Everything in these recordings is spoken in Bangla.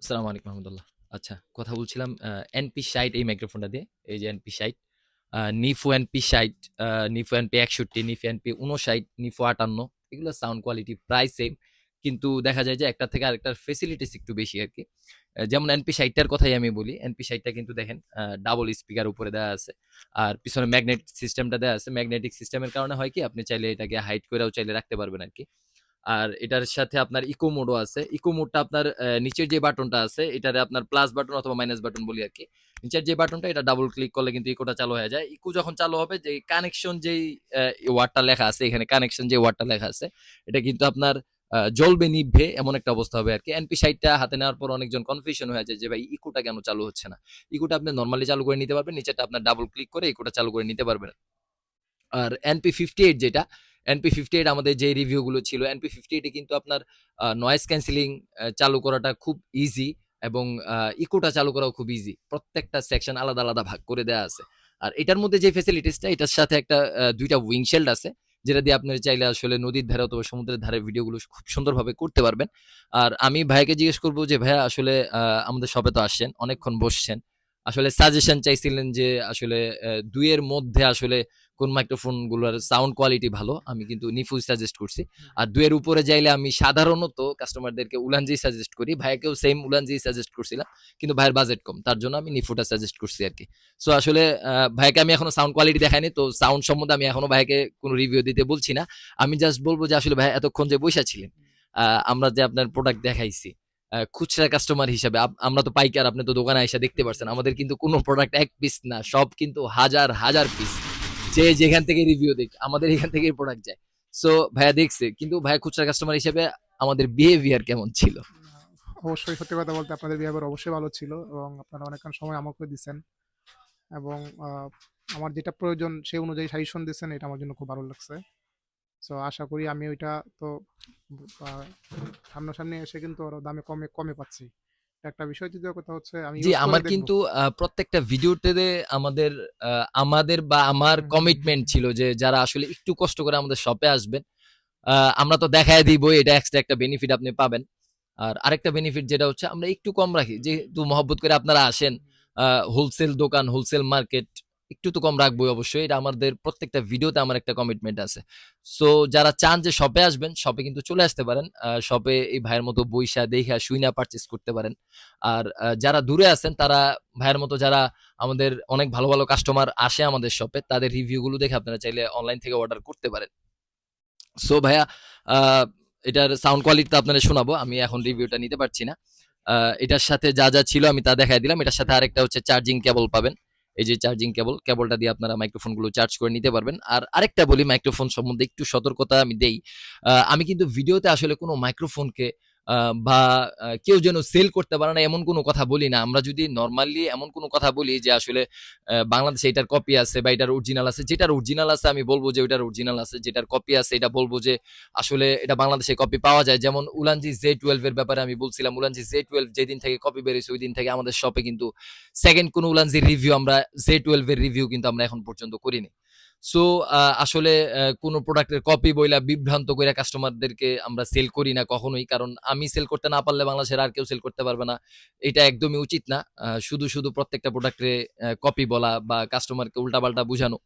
আসসালামু আলাইকুম রহমতুল্লাহ। আচ্ছা, কথা বলছিলাম NP60 এই মাইক্রোফোনটা দিয়ে। এই যে NP60, নিফু NP60, নিফু NP61, নিফু NP59, নিফু 58, এগুলো সাউন্ড কোয়ালিটি প্রায় সেম। কিন্তু দেখা যায় যে একটা থেকে আরেকটার ফেসিলিটিস একটু বেশি আরকি। যেমন NP60 টার কথাই আমি বলি। NP60 টা কিন্তু দেখেন ডাবল স্পিকার উপরে দেওয়া আছে। আর পিছনে ম্যাগনেটিক সিস্টেমটা দেওয়া আছে। ম্যাগনেটিক সিস্টেমের কারণে হয় কি আপনি চাইলে এটাকে হাইড কইরাও চাইলে রাখতে পারবেন আরকি। আর এটার সাথে আপনার ইকো মোডও আছে। ইকো মোডটা আপনার নিচের যে বাটনটা আছে এটারে আপনার প্লাস বাটন অথবা মাইনাস বাটন বলি আরকি। নিচের যে বাটনটা এটা ডাবল ক্লিক করলে কিন্তু ইকোটা চালু হয়ে যায়। ইকো যখন চালু হবে যে কানেকশন যেই ওয়ার্ডটা লেখা আছে এখানে কানেকশন যে ওয়ার্ডটা লেখা আছে এটা কিন্তু আপনার জ্বলবে নিভবে এমন একটা অবস্থা হবে আরকি। NP60 টা হাতে নেওয়ার পর অনেকজন কনফিউশন হয়ে যায় যে ভাই ইকোটা কেন চালু হচ্ছে না? ইকোটা আপনি নরমালি চালু করে নিতে পারবেন। নিচেরটা আপনার ডাবল ক্লিক করে ইকোটা চালু করে নিতে পারবেন। আর NP58 যেটা, NP58 আমাদের যে রিভিউ গুলো ছিল, NP58 এ কিন্তু আপনার নয়েজ ক্যানসেলিং চালু করাটা খুব ইজি এবং ইকোটা চালু করাও খুব ইজি। প্রত্যেকটা সেকশন আলাদা, আলাদা ভাগ করে দেয়া আছে। আর এটার মধ্যে যে ফ্যাসিলিটিসটা এটার সাথে একটা ২ টা উইন্ডশিল্ড আছে। যেটা দিয়ে আপনি চাইলে আসলে নদীর ধারে অথবা সমুদ্রের ধারে ভিডিওগুলো খুব সুন্দরভাবে করতে পারবেন। আর আমি ভাইয়াকে জিজ্ঞেস করব যে, "ভাইয়া আসলে আমাদের শপে তো আসছেন, অনেকক্ষণ বসছেন। আসলে সাজেশন চাইছিলেন যে আসলে ২ এর মধ্যে আসলে কোন মাইক্রোফোন গুলোর সাউন্ড কোয়ালিটি ভালো আমি কিন্তু নিফু সাজেস্ট করছি। আর ২ এর উপরে যাইলে আমি সাধারণত কাস্টমারদেরকে উলানজি সাজেস্ট করি। ভাইয়াকেও সেম উলানজি সাজেস্ট করছিলাম। কিন্তু ভাইয়ের বাজেট কম। তার জন্য আমি নিফুটা সাজেস্ট করছি আরকি। সো আসলে ভাইয়াকে আমি এখনো সাউন্ড কোয়ালিটি দেখাইনি। তো সাউন্ড সম্বন্ধে আমি এখনো ভাইয়াকে কোন রিভিউ দিতে বলছি না। আমি জাস্ট বলব যে আসলে ভাইয়া এতক্ষণ যে বইসা ছিলেন, আমরা যে আপনার প্রোডাক্ট দেখাইছি, খুচরা কাস্টমার হিসাবে আমরা তো পাইকার, আপনি তো দোকানে আইসা দেখতে পারছেন। আমাদের কিন্তু কোন প্রোডাক্ট ১ পিস না। সব কিন্তু হাজার, হাজার পিস। যে যেখান থেকে রিভিউ দেখ আমাদের এখান থেকেই প্রোডাক্ট যায়। সো ভাইয়া দেখছে কিন্তু ভাইয়া খুচরা কাস্টমার হিসেবে আমাদের বিহেভিয়ার কেমন ছিল? অবশ্যই সত্যি কথা বলতে আপনাদের বিহেভিয়ার অবশ্যই ভালো ছিল এবং আপনারা অনেকক্ষণ সময় আমাকে দিচ্ছেন এবং আমার যেটা প্রয়োজন সেই অনুযায়ী সাজেশন দিচ্ছেন, এটা আমার জন্য খুব ভালো লাগছে। সো আশা করি আমি ওইটা তো আহ, সামনাসামনি এসে কিন্তু আরো দামে কমে কমে পাচ্ছি। একটা বিষয় দ্বিতীয় কথা হচ্ছে আমি জি, ইউজ করে আমার দেখবো। কিন্তু প্রত্যেকটা ভিডিওতে আমাদের আমাদের বা আমার হুম, হুম, হুম, কমিটমেন্ট ছিল যে যারা আসলে একটু কষ্ট করে আমাদের শপে আসবেন, আমরা তো দেখায় দিবই, এটা এক্সট্রা একটা বেনিফিট আপনি পাবেন। আর আরেকটা বেনিফিট যেটা হচ্ছে আমরা একটু কম রাখি। যেহেতু মহব্বত করে আপনারা আসেন, হোলসেল দোকান, হোলসেল মার্কেট, একটু তো কম রাখবোই অবশ্যই। এটা আমাদের প্রত্যেকটা ভিডিওতে আমার একটা কমিটমেন্ট আছে। সো যারা চান যে শপে আসবেন, শপে কিন্তু চলে আসতে পারেন। শপে এই ভাইয়ের মতো বইসা, দেইখা, শুইনা পারচেজ করতে পারেন। আর যারা দূরে আছেন তারা ভাইয়ের মতো যারা আমাদের অনেক ভালো, ভালো কাস্টমার আসে আমাদের শপে, তাদের রিভিউ গুলো দেখে আপনারা চাইলে অনলাইন থেকে অর্ডার করতে পারেন। সো ভাইয়া, আ এটার সাউন্ড কোয়ালিটি তো আপনাদের শোনাবো। আমি এখন রিভিউটা নিতে পারছি না। এটার সাথে যা, যা ছিল আমি তা দেখায় দিলাম। এটার সাথে আরেকটা হচ্ছে চার্জিং কেবল পাবেন। এই যে চার্জিং কেবল, কেবলটা দিয়ে আপনারা মাইক্রোফোন গুলো চার্জ করে নিতে পারবেন। আর আরেকটা বলি মাইক্রোফোন সম্বন্ধে একটু সতর্কতা আমি দেই। আমি কিন্তু ভিডিওতে আসলে কোনো মাইক্রোফোনকে আ বা কেউ যেন সেল করতে পারে না এমন কোনো কথা বলি না। আমরা যদি নরমালি এমন কোনো কথা বলি যে আসলে বাংলাদেশে এটার কপি আছে বা এটার অরিজিনাল আছে। যেটার অরিজিনাল আছে আমি বলব যে ওইটার অরিজিনাল আছে। যেটার কপি আছে এটা বলব যে আসলে এটা বাংলাদেশে কপি পাওয়া যায়। যেমন উলানজি Z12 এর ব্যাপারে আমি বলছিলাম। উলানজি Z12 যেদিন থেকে কপি বের হইছে ঐদিন থেকে আমাদের শপে কিন্তু সেকেন্ড কোনো উলানজির রিভিউ আমরা Z12 এর রিভিউ কিন্তু আমরা এখন পর্যন্ত করিনি। সো আসলে কোনো প্রোডাক্টের কপি বইলা বিভ্রান্ত কইরা কাস্টমারদেরকে আমরা সেল করি না কখনোই। কারণ আমি সেল করতে না পারলে বাংলাদেশের আর কেউ সেল করতে পারবে না। এটা একদমই উচিত না। শুধু, শুধু প্রত্যেকটা প্রোডাক্টে কপি বলা বা কাস্টমারকে উল্টাপাল্টা বুঝানো।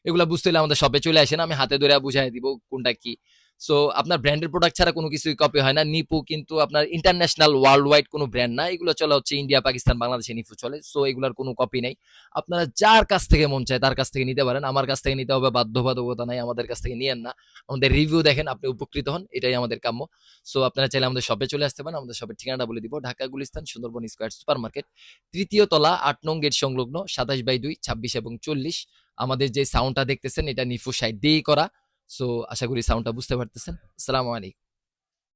এগুলা বুঝতে হলে আমাদের শপে চলে আসেন। আমি হাতে ধইরা বুঝাইয়া দিব কোনটা কি। সো আপনার ব্র্যান্ডের প্রোডাক্ট ছাড়া কোনো কিছুই কপি হয় না। নিপু কিন্তু আপনার ইন্টারন্যাশনাল ওয়ার্লড ওয়াইড কোনো ব্র্যান্ড না। এগুলো চলে হচ্ছে ইন্ডিয়া, পাকিস্তান, বাংলাদেশে নিপু চলে। সো এগুলার কোনো কপি নাই। আপনারা যার কাছ থেকে মন চায় তার কাছ থেকে নিতে পারেন। আমার কাছ থেকে নিতে হবে বাধ্যবাধকতা নাই। আমাদের কাছ থেকে নিয়েন না। আমাদের রিভিউ দেখেন, আপনি উপকৃত হন। এটাই আমাদের কাম্য। সো আপনারা চাইলে আমাদের শপে চলে আসতে পারেন। আমাদের শপের ঠিকানাটা বলে দিব। Dhaka Gulistan Sundarban square super market, ৩য় তলা ৮ নং গেট সংলগ্ন ২৭/২, ২৬ এবং ৪০। আমাদের যে সাউন্ডটা দেখতেছেন এটা নিফু ৬০ দিয়েই করা। সো আশা করি সাউন্ডটা বুঝতে পারতেছেন। আসসালামু আলাইকুম।